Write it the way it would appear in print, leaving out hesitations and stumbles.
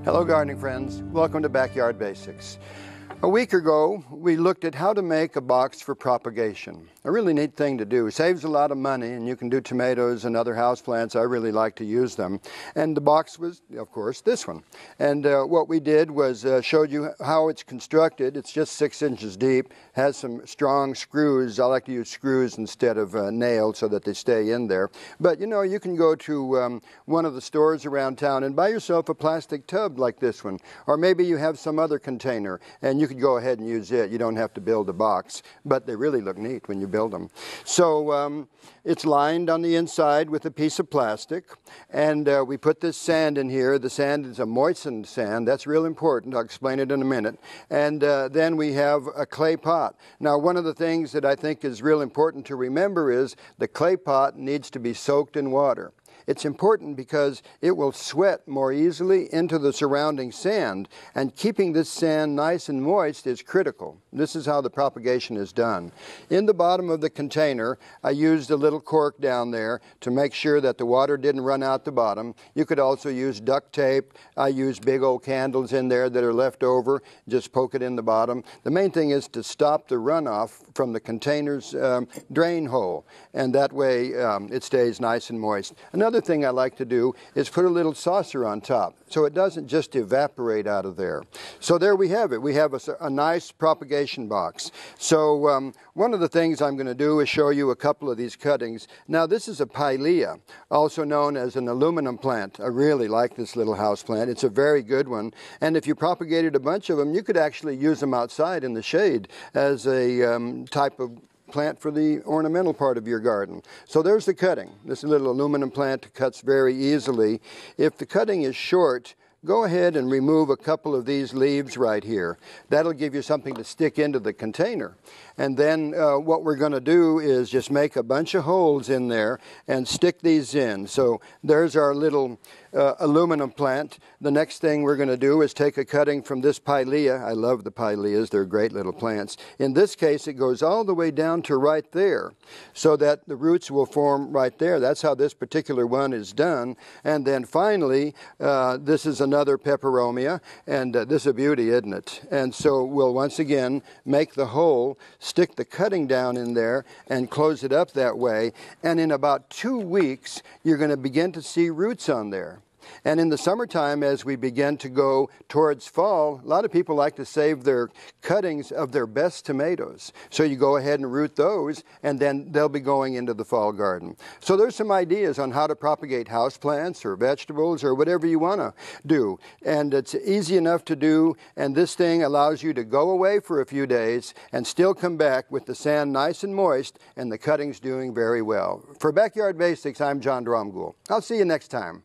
Hello gardening friends, welcome to Backyard Basics. A week ago we looked at how to make a box for propagation. A really neat thing to do. Saves a lot of money, and you can do tomatoes and other houseplants. I really like to use them. And the box was, of course, this one. And what we did was showed you how it's constructed. It's just 6 inches deep, has some strong screws. I like to use screws instead of nails so that they stay in there. But you know, you can go to one of the stores around town and buy yourself a plastic tub like this one. Or maybe you have some other container and you could go ahead and use it. You don't have to build a box, but they really look neat when you build them. So it's lined on the inside with a piece of plastic, and we put this sand in here. The sand is a moistened sand. That's real important. I'll explain it in a minute. And then we have a clay pot. Now, one of the things that I think is real important to remember is the clay pot needs to be soaked in water. It's important because it will sweat more easily into the surrounding sand, and keeping this sand nice and moist is critical. This is how the propagation is done. In the bottom of the container, I used a little cork down there to make sure that the water didn't run out the bottom. You could also use duct tape. I use big old candles in there that are left over. Just poke it in the bottom. The main thing is to stop the runoff from the container's drain hole, and that way it stays nice and moist. Another thing I like to do is put a little saucer on top so it doesn't just evaporate out of there. So there we have it. We have a nice propagation box. So one of the things I'm going to do is show you a couple of these cuttings. Now this is a pilea, also known as an aluminum plant. I really like this little house plant. It's a very good one, and if you propagated a bunch of them, you could actually use them outside in the shade as a type of plant for the ornamental part of your garden. So there's the cutting. This little aluminum plant cuts very easily. If the cutting is short, go ahead and remove a couple of these leaves right here. That'll give you something to stick into the container. And then what we're going to do is just make a bunch of holes in there and stick these in. So there's our little aluminum plant. The next thing we're going to do is take a cutting from this pilea. I love the pileas. They're great little plants. In this case, it goes all the way down to right there so that the roots will form right there. That's how this particular one is done. And then finally, this is another peperomia, and this is a beauty, isn't it? And so we'll once again make the hole, stick the cutting down in there, and close it up that way. And in about 2 weeks, you're going to begin to see roots on there. And in the summertime, as we begin to go towards fall, a lot of people like to save their cuttings of their best tomatoes. So you go ahead and root those, and then they'll be going into the fall garden. So there's some ideas on how to propagate houseplants or vegetables or whatever you want to do. And it's easy enough to do, and this thing allows you to go away for a few days and still come back with the sand nice and moist and the cuttings doing very well. For Backyard Basics, I'm John Dromgoole. I'll see you next time.